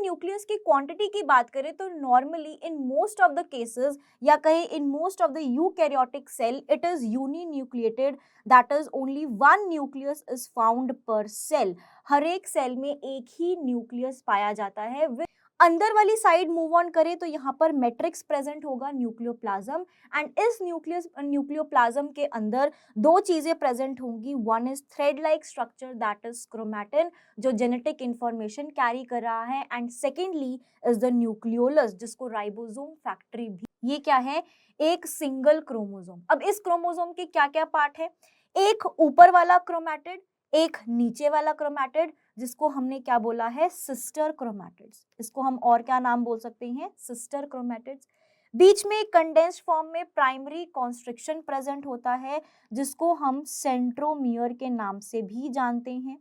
Nucleus की quantity की बात करें तो normally in most of the cases या कहें in most of the eukaryotic cell it is uninucleated, that is only one nucleus is found per cell. हर एक सेल में एक ही न्यूक्लियस पाया जाता है। अंदर वाली साइड मूव ऑन करें तो यहाँ पर मैट्रिक्स प्रेजेंट होगा, न्यूक्लियोप्लाज्म, एंड इस न्यूक्लियोप्लाज्म के अंदर दो चीजें प्रेजेंट होंगी। One is thread like structure that is chromatin जो जेनेटिक इंफॉर्मेशन कैरी कर रहा है, and secondly is the nucleolus जिसको राइबोसोम फैक्ट्री भी। ये क्या है? एक सिंगल क्रोमोसोम। अब इस क्रोमोसोम के क्या क्या पार्ट है? एक ऊपर वाला क्रोमैटिड, एक नीचे वाला क्रोमैटिड जिसको हमने क्या बोला है? Sister chromatids. इसको हम और क्या नाम बोल सकते हैं? Sister chromatids. बीच में कंडेंस्ड फॉर्म में प्राइमरी कॉन्स्ट्रिक्शन प्रेजेंट होता है जिसको हम सेंट्रोमियर के नाम से भी जानते हैं।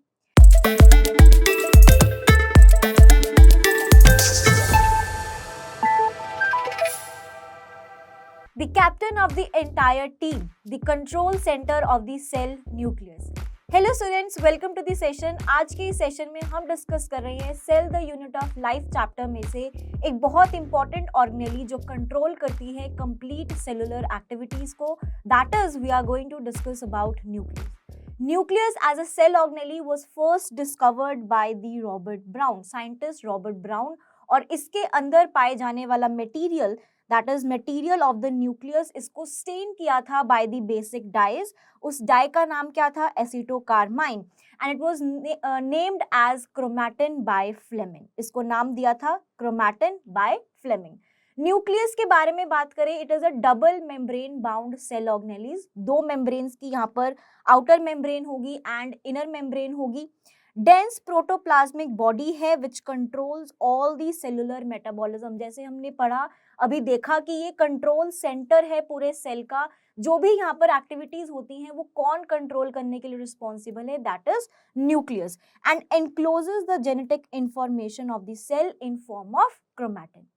The captain of the entire team, the control center of the cell nucleus. Hello students, welcome to the session. आज के इस सेशन में हम डिस्कस कर रहे हैं cell the unit of life chapter में से एक बहुत इंपॉर्टेंट ऑर्गेनेली जो कंट्रोल करती है कंप्लीट सेलुलर एक्टिविटीज को। That is we are going to discuss about nucleus. Nucleus as a cell organelle was first discovered by the Robert Brown, scientist Robert Brown, और इसके अंदर पाए जाने वाला material that is material of the nucleus, इसको stain किया था by the basic dyes. उस डाई का नाम क्या था? Acetocarmine, and it was named as chromatin by Flemming. इसको नाम दिया था क्रोमैटिन बाय फ्लेमिंग। न्यूक्लियस के बारे में बात करें, it is a double membrane bound cell organelles. दो मेम्ब्रेन्स की यहाँ पर आउटर मेम्ब्रेन होगी एंड इनर मेम्ब्रेन होगी। डेंस प्रोटोप्लाज्मिक बॉडी है which controls all the cellular metabolism. जैसे हमने पढ़ा, अभी देखा कि ये कंट्रोल सेंटर है पूरे सेल का। जो भी यहाँ पर एक्टिविटीज होती हैं वो कौन कंट्रोल करने के लिए रिस्पॉन्सिबल है? That is nucleus, and encloses the genetic information of the cell in form of chromatin.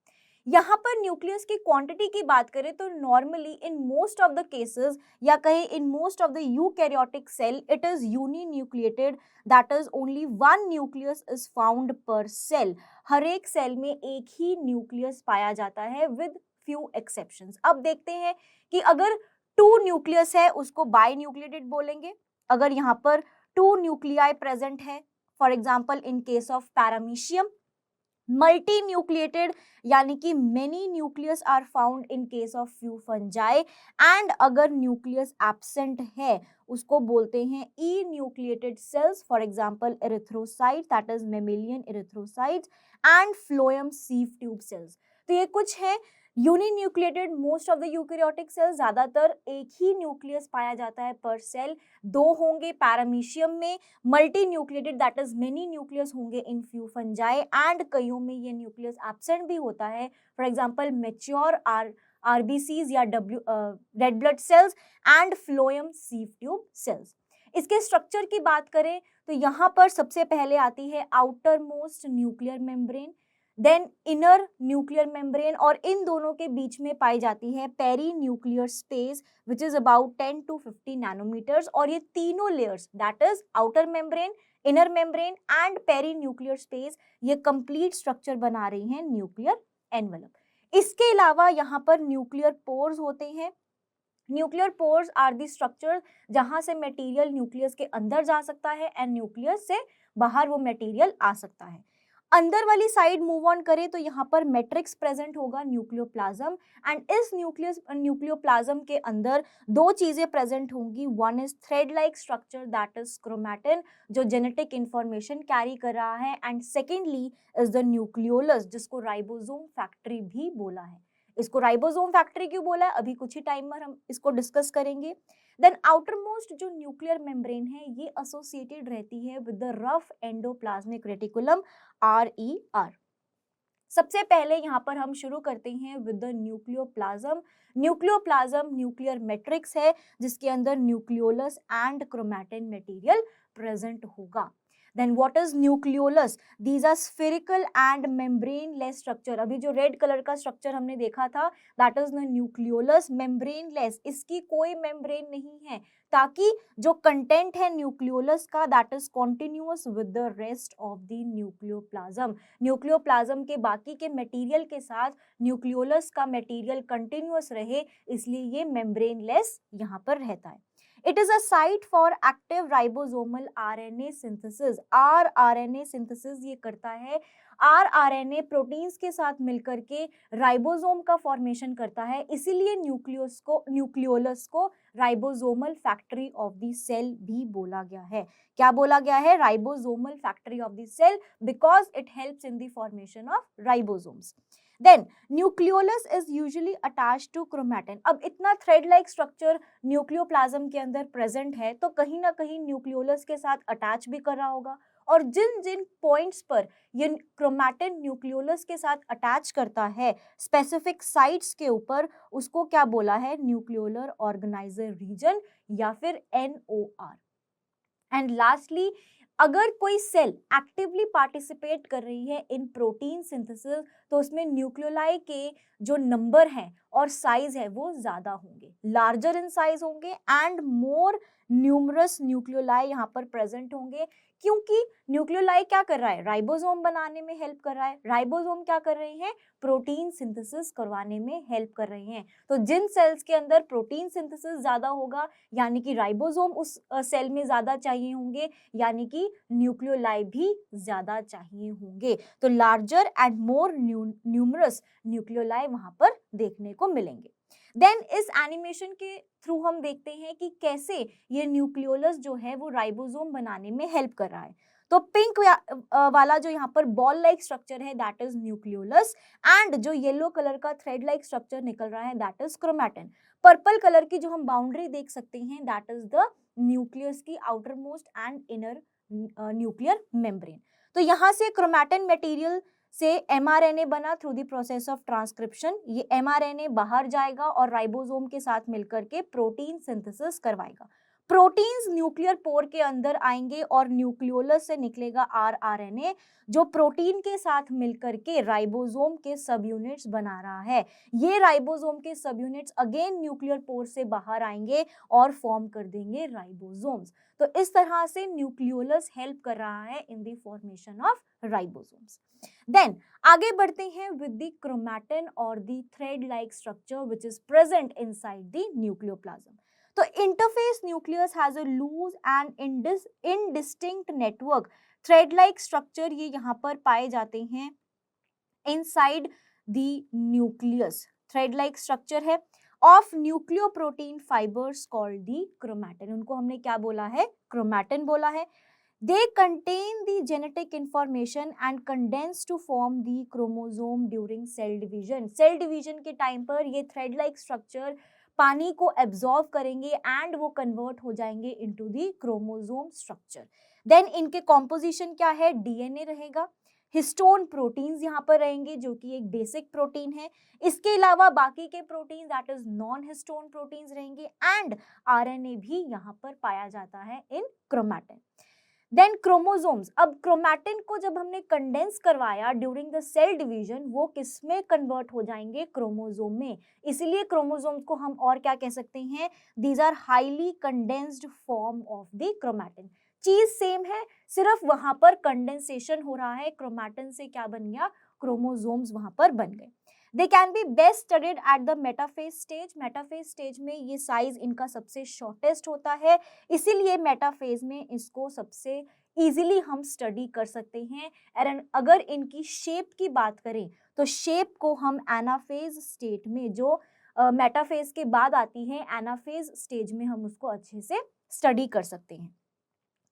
यहाँ पर न्यूक्लियस की क्वांटिटी की बात करें तो normally in most of the cases या कहें in most of the eukaryotic cell it is uninucleated, that is only one nucleus is found per cell. हर एक सेल में एक ही न्यूक्लियस पाया जाता है विद फ्यू एक्सेप्शंस। अब देखते हैं कि अगर टू न्यूक्लियस है उसको बाई न्यूक्लिएटेड बोलेंगे। अगर यहाँ पर टू न्यूक्लियाई प्रेजेंट है, for example in case of paramecium, multinucleated यानी कि many nucleus are found in case of few fungi, and अगर न्यूक्लियस एब्सेंट है उसको बोलते हैं enucleated cells, for example erythrocyte that is mammalian erythrocytes and phloem sieve tube cells. तो ये कुछ है uninucleated. Most of the eukaryotic cells ज्यादातर एक ही न्यूक्लियस पाया जाता है पर सेल। दो होंगे पैरामीशियम में, multi nucleated that is many nucleus होंगे इन फ्यू फंजाई, एंड कईयों में ये न्यूक्लियस एब्सेंट भी होता है, फॉर एग्जांपल मैच्योर आरबीसीज या red blood cells and phloem sieve tube sales. इसके स्ट्रक्चर की बात करें तो यहाँ पर सबसे पहले आती है outermost nuclear membrane, then inner nuclear membrane, और इन दोनों के बीच में पाई जाती है perinuclear space which is about 10 to 50 nanometres. और ये तीनों layers that is outer membrane, inner membrane and perinuclear space ये कंप्लीट स्ट्रक्चर बना रही हैं न्यूक्लियर एनवेलप। इसके अलावा यहाँ पर न्यूक्लियर पोर्स होते हैं। Nuclear pores are the structure जहां से मटेरियल न्यूक्लियस के अंदर जा सकता है एंड न्यूक्लियस से बाहर वो मटेरियल आ सकता है। अंदर वाली साइड मूव ऑन करें तो यहाँ पर मैट्रिक्स प्रेजेंट होगा, न्यूक्लियोप्लाज्म, एंड इस न्यूक्लियोप्लाज्म के अंदर दो चीजें प्रेजेंट होंगी। One is thread like structure that is chromatin जो जेनेटिक इंफॉर्मेशन कैरी कर रहा है, and secondly is the nucleolus जिसको राइबोसोम फैक्ट्री भी बोला है। इसको राइबोसोम फैक्ट्री क्यों बोला है अभी कुछ ही टाइम में हम इसको डिस्कस करेंगे। देन आउटर मोस्ट जो न्यूक्लियर मेम्ब्रेन है ये एसोसिएटेड रहती है with the rough endoplasmic reticulum RER। सबसे पहले यहाँ पर हम शुरू करते हैं with the nucleoplasm. Nucleoplasm nuclear matrix है जिसके अंदर nucleolus and chromatin material present होगा। Then what is nucleolus? These are spherical and membrane less structure. अभी जो रेड कलर का स्ट्रक्चर हमने देखा था that is the nucleolus, membrane less, इसकी कोई मेम्ब्रेन नहीं है, ताकि जो कंटेंट है न्यूक्लियोलस का that is continuous with the rest of the nucleoplasm. Nucleoplasm के बाकी के मटेरियल के साथ न्यूक्लियोलस का मटेरियल कंटिन्यूअस रहे, इसलिए ये मेम्ब्रेन लेस यहाँ पर रहता है। It is a site for active ribosomal RNA synthesis. rRNA synthesis ये करता है, rRNA प्रोटीन्स के साथ मिलकर के राइबोसोम का फॉर्मेशन करता है, इसीलिए न्यूक्लियोलस को ribosomal factory of the cell भी बोला गया है। क्या बोला गया है? Ribosomal factory of the cell, because it helps in the formation of ribosomes. Then nucleolus is usually attached to chromatin. अब इतना थ्रेड लाइक स्ट्रक्चर न्यूक्लियोप्लाज्म के अंदर प्रेजेंट है, तो कहीं ना कहीं न्यूक्लियोलस के साथ अटैच भी कर रहा होगा, और जिन जिन पॉइंट्स पर ये क्रोमैटिन न्यूक्लियोलस के साथ अटैच करता है स्पेसिफिक साइट्स के ऊपर, उसको क्या बोला है? न्यूक्लियोलर ऑर्गेनाइजर रीजन या फिर NOR। एंड लास्टली, अगर कोई सेल एक्टिवली पार्टिसिपेट कर रही है इन प्रोटीन सिंथेसिस, तो उसमें न्यूक्लियोलाई के जो नंबर हैं और साइज है वो ज्यादा होंगे, लार्जर इन साइज होंगे, एंड मोर न्यूमरस न्यूक्लियोलाई यहाँ पर प्रेजेंट होंगे, क्योंकि न्यूक्लियोलाई क्या कर रहा है? राइबोसोम बनाने में हेल्प कर रहा है। राइबोसोम क्या कर रहे हैं? प्रोटीन सिंथेसिस करवाने में हेल्प कर रहे हैं। तो जिन सेल्स के अंदर प्रोटीन सिंथेसिस ज्यादा होगा, यानी कि राइबोसोम उस सेल में ज्यादा चाहिए होंगे, यानी कि न्यूक्लियोलाई भी ज्यादा चाहिए होंगे, तो larger and more numerous nucleoli वहां पर देखने को मिलेंगे। देन इस एनिमेशन के थ्रू हम देखते हैं कि कैसे ये न्यूक्लियोलस जो है वो राइबोसोम बनाने में हेल्प कर रहा है। तो पिंक वाला जो यहाँ पर बॉल लाइक स्ट्रक्चर है दैट इज न्यूक्लियोलस, एंड जो येलो कलर का थ्रेड लाइक स्ट्रक्चर निकल रहा है that is chromatin. Purple colour की जो हम बाउंड्री देख सकते हैं दैट इज द न्यूक्लियस की outer most and inner nuclear membrane. तो यहाँ से क्रोमैटिन मटेरियल से mRNA बना through the process of transcription. ये mRNA बाहर जाएगा और राइबोसोम के साथ मिलकर के प्रोटीन सिंथेसिस करवाएगा। प्रोटीन्स न्यूक्लियर पोर के अंदर आएंगे और न्यूक्लियोलस से निकलेगा rRNA, जो प्रोटीन के साथ मिलकर के राइबोसोम के सब यूनिट्स बना रहा है। ये राइबोसोम के सब यूनिट्स अगेन न्यूक्लियर पोर से बाहर आएंगे और फॉर्म कर देंगे राइबोसोम्स। तो इस तरह से न्यूक्लियोलस हेल्प कर रहा है in the formation of ribosomes. Then आगे बढ़ते हैं विद द क्रोमैटिन और the thread like structure which is present inside the nucleoplasm. तो interphase nucleus has a loose and indistinct network. Thread like structure ये यहाँ पर पाए जाते हैं inside the nucleus. Thread like structure है of nucleoprotein fibres called the chromatin. उनको हमने क्या बोला है? क्रोमैटिन बोला है। They contain the genetic information and condense to form the chromosome during cell division. Cell division के टाइम पर ये thread like structure पानी को absorb करेंगे and वो convert हो जाएंगे into the chromosome structure. Then इनके composition क्या है? DNA रहेगा, हिस्टोन प्रोटीन्स यहाँ पर रहेंगे जो कि एक बेसिक प्रोटीन है। इसके अलावा बाकी के protein that is non histone proteins रहेंगे, एंड RNA भी यहाँ पर पाया जाता है इन क्रोमैटिन। Then chromosomes. अब क्रोमैटिन को जब हमने कंडेंस करवाया ड्यूरिंग द सेल डिवीजन, वो किस में कन्वर्ट हो जाएंगे? क्रोमोसोम में। इसीलिए क्रोमोसोम्स को हम और क्या कह सकते हैं? These are highly condensed form of the chromatin. चीज सेम है, सिर्फ वहां पर कंडेंसेशन हो रहा है, क्रोमैटिन से क्या बन गया? क्रोमोसोम्स वहां पर बन गए। They can be best studied at the metaphase stage. Metaphase stage में ये साइज इनका सबसे शॉर्टेस्ट होता है, इसीलिए मेटाफेज में इसको सबसे इजीली हम स्टडी कर सकते हैं। और अगर इनकी शेप की बात करें तो शेप को हम एनाफेज स्टेट में, जो मेटाफेज के बाद आती है एनाफेज स्टेज में, हम उसको अच्छे से स्टडी कर सकते हैं।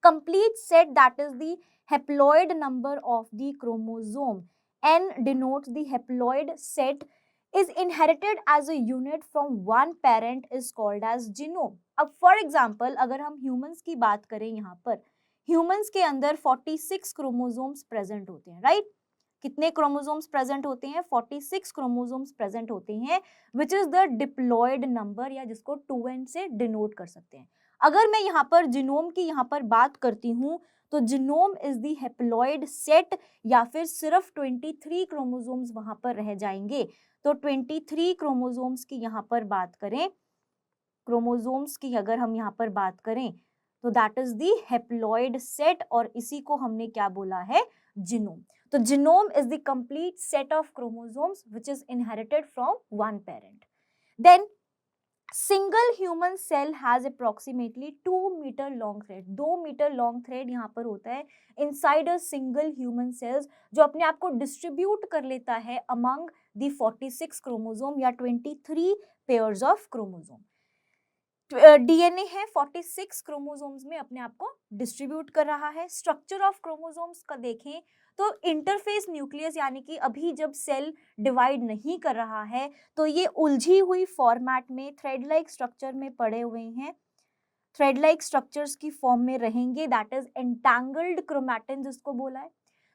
Complete set that is the haploid number of the chromosome, N denotes the haploid set, is inherited as a unit from one parent is called as genome. अब for example अगर हम humans की बात करें, यहाँ पर humans के अंदर 46 क्रोमोसोम्स प्रेजेंट होते हैं, राइट? कितने क्रोमोसोम्स प्रेजेंट होते हैं? 46 क्रोमोसोम्स प्रेजेंट होते हैं, which is the diploid number, या जिसको 2n से डिनोट कर सकते हैं। अगर मैं यहाँ पर जीनोम की यहाँ पर बात करती हूँ तो genome is the haploid set या फिर सिर्फ 23 क्रोमोसोम्स वहां पर रह जाएंगे। तो 23 क्रोमोसोम्स की यहाँ पर बात करें, क्रोमोसोम्स की अगर हम यहाँ पर बात करें तो that is the haploid set, और इसी को हमने क्या बोला है, जीनोम। तो genome is the complete set of chromosomes which is inherited from one parent. Then single human cell has approximately 2 metre long thread, 2 metre long thread यहाँ पर होता है inside a single human cells, जो अपने आप को distribute कर लेता है अमंग द 46 क्रोमोसोम या 23 पेयर्स ऑफ क्रोमोसोम। डीएनए है 46 क्रोमोसोम्स में अपने आप को डिस्ट्रीब्यूट कर रहा है। स्ट्रक्चर ऑफ क्रोमोसोम्स का देखें तो इंटरफेस न्यूक्लियस, यानी कि अभी जब सेल डिवाइड नहीं कर रहा है तो ये उलझी हुई फॉर्मेट में थ्रेड लाइक स्ट्रक्चर में पड़े हुए हैं, थ्रेड लाइक स्ट्रक्चर्स की फॉर्म में रहेंगे, दैट इज एंटैंगल्ड क्रोमैटिन जिसको बोला है।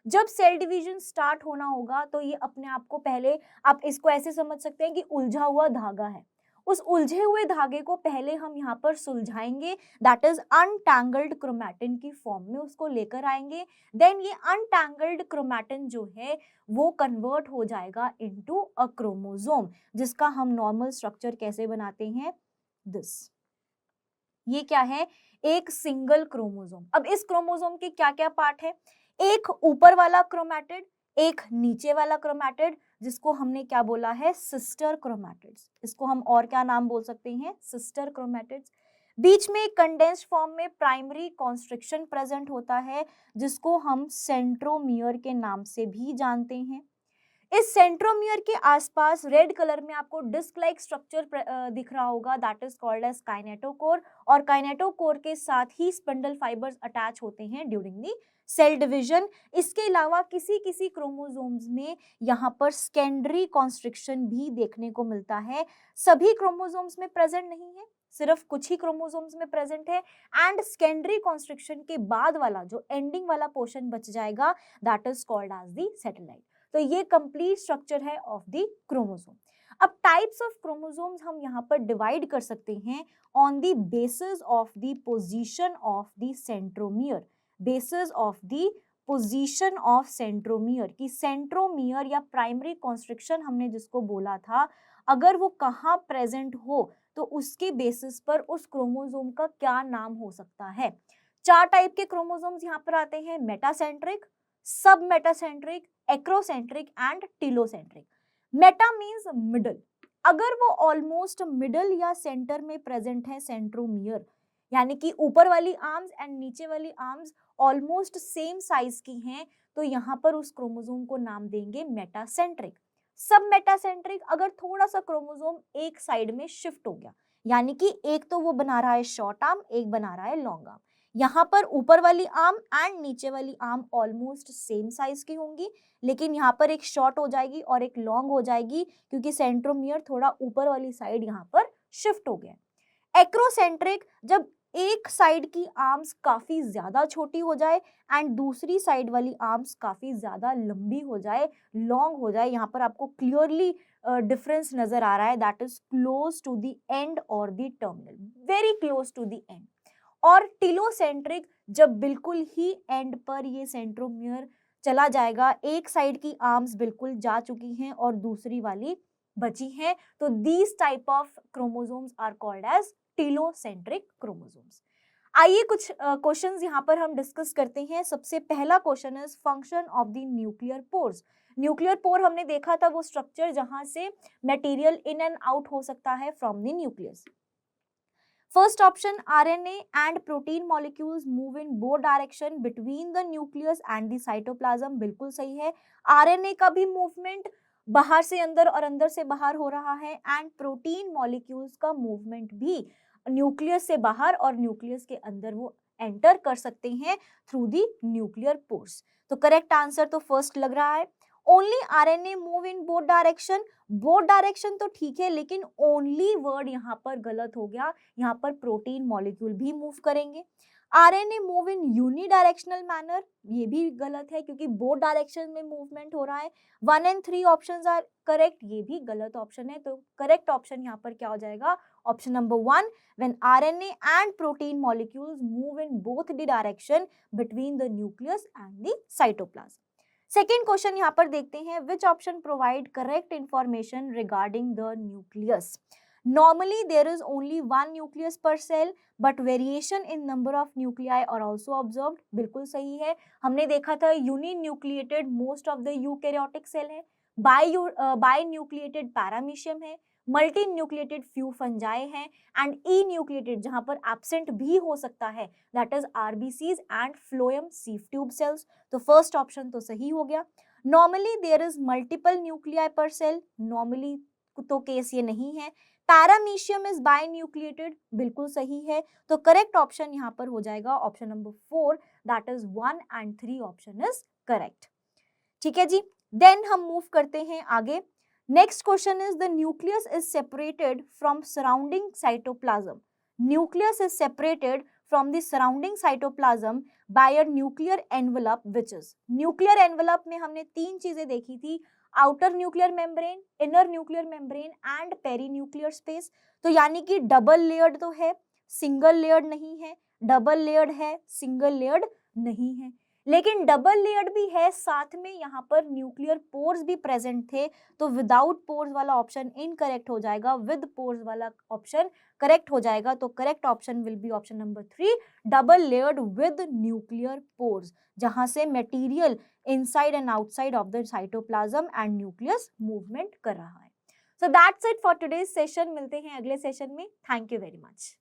जब सेल डिवीजन स्टार्ट होना होगा तो ये अपने आप को, पहले आप इसको ऐसे समझ सकते हैं कि उलझा हुआ धागा है, उस उलझे हुए धागे को पहले हम यहाँ पर सुलझाएंगे, दैट इज अनटैंगल्ड क्रोमैटिन की फॉर्म में उसको लेकर आएंगे। देन ये अनटैंगल्ड क्रोमैटिन जो है वो कन्वर्ट हो जाएगा इनटू अ क्रोमोसोम, जिसका हम नॉर्मल स्ट्रक्चर कैसे बनाते हैं, दिस। ये क्या है, एक सिंगल क्रोमोसोम। अब इस क्रोमोसोम के क्या क्या पार्ट है, एक ऊपर वाला क्रोमैटिड, एक नीचे वाला क्रोमैटिड, जिसको हमने क्या बोला है, सिस्टर क्रोमैटिड्स। इसको हम और क्या नाम बोल सकते हैं, सिस्टर क्रोमैटिड्स। बीच में कंडेंस्ड फॉर्म में प्राइमरी कॉन्स्ट्रिक्शन प्रेजेंट होता है, जिसको हम सेंट्रोमियर के नाम से भी जानते हैं। इस सेंट्रोमियर के आसपास रेड कलर में आपको डिस्क लाइक स्ट्रक्चर दिख रहा होगा, that is called as kinetochore, और काइनेटोकोर के साथ ही स्पिंडल फाइबर्स अटैच होते हैं ड्यूरिंग दी सेल डिवीजन। इसके अलावा किसी किसी क्रोमोसोम्स में यहाँ पर सेकेंडरी कॉन्स्ट्रिक्शन भी देखने को मिलता है। सभी क्रोमोसोम्स में प्रेजेंट नहीं है, सिर्फ कुछ ही क्रोमोसोम्स में प्रेजेंट है। एंड सेकेंडरी कॉन्स्ट्रिक्शन के बाद वाला जो एंडिंग वाला पोर्शन बच जाएगा, that is called as the satellite. तो ये कंप्लीट स्ट्रक्चर है ऑफ द क्रोमोसोम। अब टाइप्स ऑफ क्रोमोसोम्स हम यहाँ पर डिवाइड कर सकते हैं on the basis of the position of the centromere, basis of the position of centromere, की सेंट्रोमियर या प्राइमरी कॉन्स्ट्रिक्शन हमने जिसको बोला था, अगर वो कहाँ प्रेजेंट हो तो उसके बेसिस पर उस क्रोमोसोम का क्या नाम हो सकता है। 4 टाइप के क्रोमोसोम्स यहाँ पर आते हैं, मेटासेंट्रिक, सब metacentric, acrocentric and telocentric. Meta means middle, अगर वो ऑलमोस्ट मिडल या सेंटर में प्रेजेंट है सेंट्रोमियर, यानी कि ऊपर वाली आर्म्स एंड नीचे वाली आर्म्स ऑलमोस्ट सेम साइज की हैं, तो यहाँ पर उस क्रोमोसोम को नाम देंगे मेटासेंट्रिक। सब मेटासेंट्रिक, अगर थोड़ा सा क्रोमोसोम एक साइड में शिफ्ट हो गया, यानी कि एक तो वो बना रहा है शॉर्ट आर्म, एक बना रहा है लॉन्ग आर्म, यहाँ पर ऊपर वाली आर्म एंड नीचे वाली आर्म ऑलमोस्ट सेम साइज की होंगी, लेकिन यहाँ पर एक शॉर्ट हो जाएगी और एक लॉन्ग हो जाएगी, क्योंकि सेंट्रोमियर थोड़ा ऊपर वाली साइड यहाँ पर शिफ्ट हो गया। एक्रोसेंट्रिक, जब एक साइड की आर्म्स काफी ज्यादा छोटी हो जाए एंड दूसरी साइड वाली आर्म्स काफी ज्यादा लंबी हो जाए, लॉन्ग हो जाए, यहाँ पर आपको क्लियरली डिफरेंस नजर आ रहा है, that is close to the end और the terminal, very close to the end. और टीलोसेंट्रिक, जब बिल्कुल ही एंड पर ये सेंट्रोमियर चला जाएगा, एक साइड की आर्म्स बिल्कुल जा चुकी हैं और दूसरी वाली बची हैं, तो these type of chromosomes are called as telocentric chromosomes. आइए कुछ क्वेश्चंस यहाँ पर हम डिस्कस करते हैं। सबसे पहला question is function of the nuclear pores. Nuclear pore हमने देखा था वो स्ट्रक्चर जहां से मटेरियल इन एंड आउट हो सकता है from the nucleus. First option, RNA and protein molecules move in both direction between the nucleus and the cytoplasm, बिल्कुल सही है। RNA का भी मूवमेंट बाहर से अंदर और अंदर से बाहर हो रहा है, एंड प्रोटीन मॉलिक्यूल्स का मूवमेंट भी न्यूक्लियस से बाहर और न्यूक्लियस के अंदर वो एंटर कर सकते हैं थ्रू दी न्यूक्लियर पोर्स। तो करेक्ट आंसर तो फर्स्ट लग रहा है। Only RNA move in both direction, both direction तो ठीक है, लेकिन ओनली वर्ड यहाँ पर गलत हो गया, यहाँ पर प्रोटीन मॉलिक्यूल भी मूव करेंगे। RNA move in unidirectional manner, ये भी गलत है क्योंकि बोथ डायरेक्शन में मूवमेंट हो रहा है। 1 and 3 ऑप्शंस आर करेक्ट, ये भी गलत ऑप्शन है, तो करेक्ट ऑप्शन यहाँ पर क्या हो जाएगा, option number 1, when RNA and protein molecules move in both the direction between the nucleus and the cytoplasm. Second question यहाँ पर देखते हैं, which option provide correct information regarding the nucleus. Normally there is only one nucleus per cell, but variation in number of nuclei are also observed. बिल्कुल सही है. हमने देखा था uninucleated most of the eukaryotic cell है, binucleated paramecium है, multinucleated few fungi है, and enucleated जहां पर एब्सेंट भी हो सकता है, that is RBCs and phloem sieve tube cells. तो फर्स्ट ऑप्शन तो सही हो गया. Normally there is multiple nuclei per cell, normally तो केस ये नहीं है. पैरामीशियम इज बाइन्यूक्लिएटेड, बिल्कुल सही है. तो करेक्ट ऑप्शन यहाँ पर हो जाएगा option number 4, that is 1 and 3 option is correct. ठीक है जी. देन हम मूव करते हैं आगे. Next question is the nucleus is separated from surrounding cytoplasm. Nucleus is separated from the surrounding cytoplasm by a nuclear envelope which is. Nuclear envelope में हमने 3 चीजें देखी थी, outer nuclear membrane, inner nuclear membrane and perinuclear space. तो यानी कि double layered तो है, सिंगल लेयर्ड नहीं है. डबल लेयर्ड है, सिंगल लेयर्ड नहीं है. लेकिन डबल लेयर्ड भी है, साथ में यहाँ पर न्यूक्लियर पोर्स भी प्रेजेंट थे. तो विदाउट पोर्स वाला ऑप्शन इनकरेक्ट हो जाएगा, विद पोर्स वाला ऑप्शन करेक्ट हो जाएगा. तो correct option will be option number 3, double layered with nuclear pores, जहां से material inside and outside of the cytoplasm and nucleus movement कर रहा है. So that's it for today's session. मिलते हैं अगले सेशन में. Thank you very much.